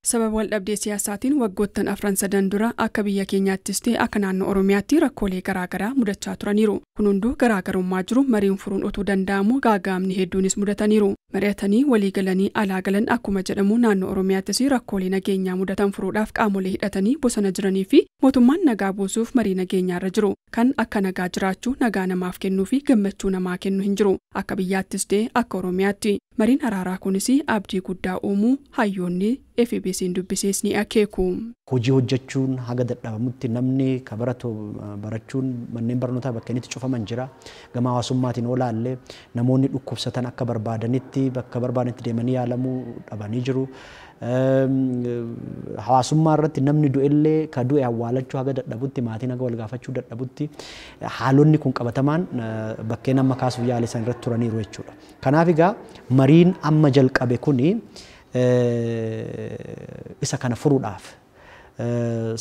Sababa waldhabdee siyaasaatiin waggoottan afran sadan dura akka biyya keenyaattis ta'e akka naannoo Oromiyaatti rakkoolee garaagaraa mudachaa turaniiru. Kun hunduu garaagarummaa jiru mariin furuun utuu danda'amu gaagaamni hedduunis mudataniiru. Mari'atanii walii galanii alaa galan akkuma jedhamu naannoo Oromiyaattis rakkoolee nageenyaa mudatan furuudhaaf qaamolee hidhatanii bosona jiranii fi mootummaan nagaa buusuuf marii nageenyaarra jiru. Kan akka nagaa jiraachuu nagaa namaaf kennuu fi gammachuu namaa kennu hin jiru. Akka biyyaattis ta'e akka Oromiyaatti mariin araaraa kunis abdii guddaa uumuu hayyoonni FBC'n dubbisees ni akeeku. Hojii hojjechuun haga dadhabamutti namni kabaratu barachuun manneen barnootaa bakka inni cufaman jira. Gama hawaasummaatiin olaallee namoonni dhukkubsatan akka barbaadanitti bakka barbaadanitti deemanii yaalamuu dhabanii jiru. Hawaasummaa irratti namni du'ellee ka du'e awwaalachuu haga dadhabutti maatiin haga wal gaafachuu dadhabutti haalonni kun qabatamaan bakkeen amma kaasuuf yaalisan irratti turaniiru jechuudha. Kanaaf egaa mariin amma jalqabe kuni isa kana furuudhaaf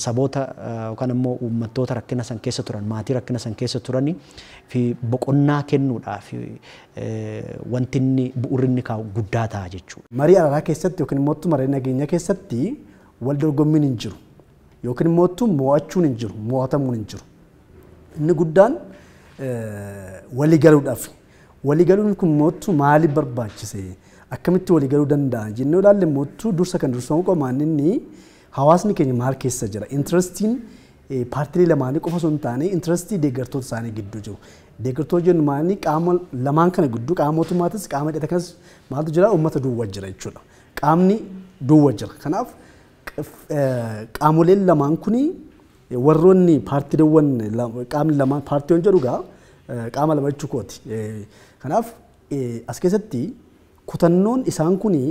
saboota yookaan immoo uummattoota rakkina san keessa turan maatii rakkina san keessa turanii fi boqonnaa kennuudhaaf wanti inni bu'uurri inni kaa'u guddaa ta'a jechuudha. Marii araaraa keessatti yookiin immoo marii nageenyaa keessatti wal dorgommiin hin jiru yookiin immoo mo'achuun hin jiru mo'atamuun hin jiru. Inni guddaan walii galuudhaaf walii galuun kun mootu maaliif barbaachise akkamitti walii galuu danda'a jennee ilaalle mootu dursa kan dursamu qomaan inni hawaasni keenya maal keessa jira interestiin paartilee lamaanii qofa osoo hin taane interestii deeggartoota isaanii gidduu jiru. Deeggartoota jennu maanii qaama lamaan kana gidduu qaama mootummaatis qaama hidhata kanas maaltu jira uummata duwwaa jira jechuudha. Qaamni duwwaa jira. Kanaaf qaamoleen lamaan kuni warroonni paartileewwan qaamni lamaan paartiiwwan jedhugaa qaama lama jechuukooti. Kanaaf as keessatti kutannoon isaan kuni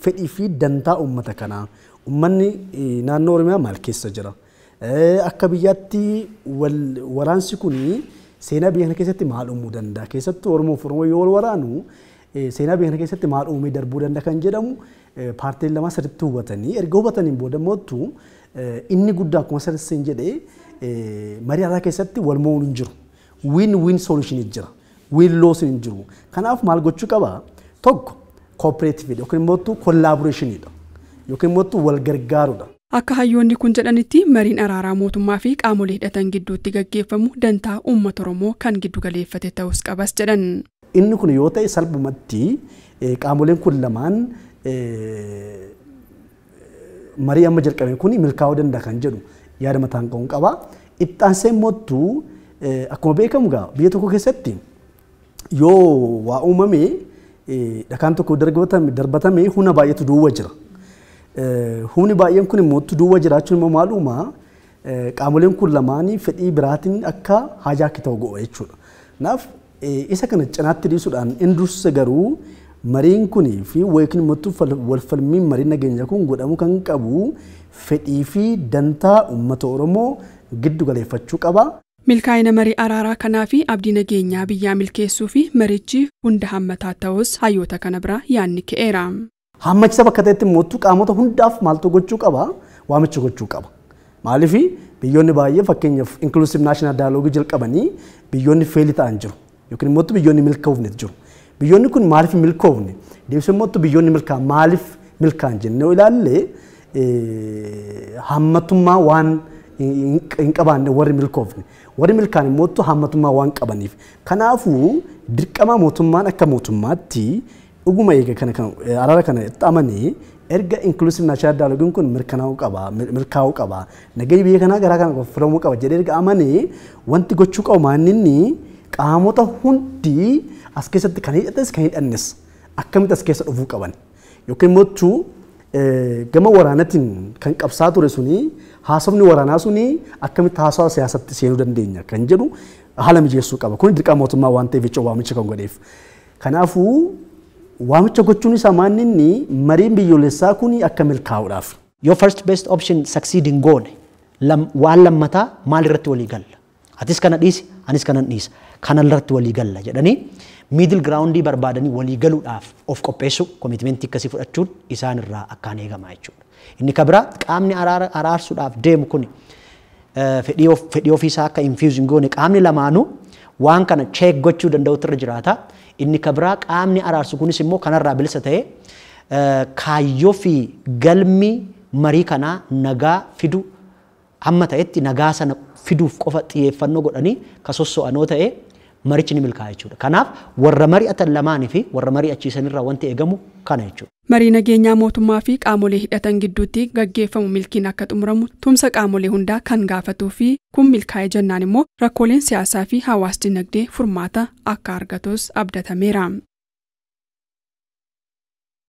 fedhii fi dantaa uummata kanaa uummanni naannoo Oromiyaa maal keessa jira akka biyyaatti waraansi kuni seenaa biyya kana keessatti maal uumuu danda'a keessattuu Oromoof Oromoo yoo wal waraanu seenaa biyya kana keessatti maal uumee darbuu danda'a kan jedhamu paartileen lama sirriitti hubatanii erga hubataniin booda mootu inni guddaa akkuma sirriitti jedhee marii araaraa keessatti wal mo'uun hin jiru win solution jira win loss hin jiru kanaaf maal gochuu qaba tokko cooperative yookiin mootu collaboration yookiin mootu wal gargaarudha. Akka hayyoonni kun jedhanitti mariin araaraa mootummaa fi qaamolee hidhatan gidduutti gaggeeffamu dantaa uummata Oromoo kan giddu galeeffate ta'us qabas jedhan. Inni kun yoo ta'e salphumatti qaamoleen kun lamaan marii amma jalqabe kun milkaa'uu danda'a kan jedhu yaada mataan qabuun qaba. Itti aansee mootu akkuma beekamu biyya tokko keessatti yoo waa uumame dhakaan tokko darbatame humna baay'eetu duwwaa jira. Humni baay'een kun immoo duwwaa jiraachuun immoo maaluma qaamoleen kun lamaanii fedhii biraatiin akka hajaakki ta'u godha jechuudha. Kanaaf isa kana cinaatti dhiisuudhaan inni dursa garuu mariin kunii fi yookiin immoo walfalmiin mariin nageenyaa kun godhamu kan qabu fedhii fi dantaa uummata Oromoo giddu galeeffachuu qaba. Milkaa'ina marii araaraa kanaa fi abdii nageenyaa biyyaa milkeessuu fi marichi hunda hammataa ta'us hayyoota kana bira yaadni ka'eera. Hammachisa bakka ta'etti mootu qaamota hundaaf maaltu gochuu qaba waamicha gochuu qaba. Maaliif biyyoonni baay'ee fakkeenyaaf inclusive national dialogue jalqabanii biyyoonni feeli ta'an jiru yookiin mootu biyyoonni milkoofne jiru. Biyyoonni kun maaliif milkoofne deebisee mootu biyyoonni milkaa maaliif milkaan jennee ilaalle hammatummaa waan hin qabaanne warri milkoofne warri milkaan mootu hammatummaa waan qabaniif kanaafuu dirqama mootummaan akka mootummaatti dhuguma eega kana araara kana itti amanee erga inclusive national dialogue kun milkaa'uu qaba nageenyi biyya kanaa garaa kana filamuu qaba jedhee erga amanee wanti gochuu qabu maaninni qaamota hundi as keessatti kan hidhates kan hidhannes akkamitti as keessa dhufuu qaban yookiin mootu gama waraanatiin kan qabsaa ture suni haasofni waraanaa suni akkamitti haasawaa siyaasatti seenuu dandeenya kan jedhu haala mijeessuu qaba kun dirqama mootummaa waan ta'eef jechuudha waamicha kan godheef kanaafuu waamicha gochuun isaa maaninni mariin biyyoolessaa kun akka milkaa'uudhaaf. Yoo first best option succeeding goone waan lammataa maal irratti walii galla atis kana dhiisi anis kanan dhiisa kana irratti walii galla jedhanii middle groundii barbaadanii walii galuudhaaf of qopheessu commitmentii akkasii fudhachuun isaan irraa akkaan eegama jechuudha. Inni kabira qaamni araarsuudhaaf deemu kun fedhii ofiisaa akka infuse goone qaamni lamaanuu waan kana check gochuu danda'utu irra jiraata. Inni kabira qaamni araarsu kunis immoo kanarraa bilisa ta'e kaayyoo fi galmi marii kanaa nagaa fidu amma ta'etti nagaa sana fiduuf qofa xiyyeeffannoo godhanii ka sosso'anoo ta'e marichi ni milkaa'a jechuudha. Kanaaf warra mari'atan lamaanii fi warra mari'achiisanirraa wanti eegamu kana jechuudha. Marii nageenyaa mootummaa fi qaamolee hidhatan gidduutti gaggeeffamu milkiin akka xumuramu tumsa qaamolee hundaa kan gaafatuu fi kun milkaa'ee jennaan immoo rakkooleen siyaasaa fi hawaas dinagdee furmaata akka argatus abdatameera.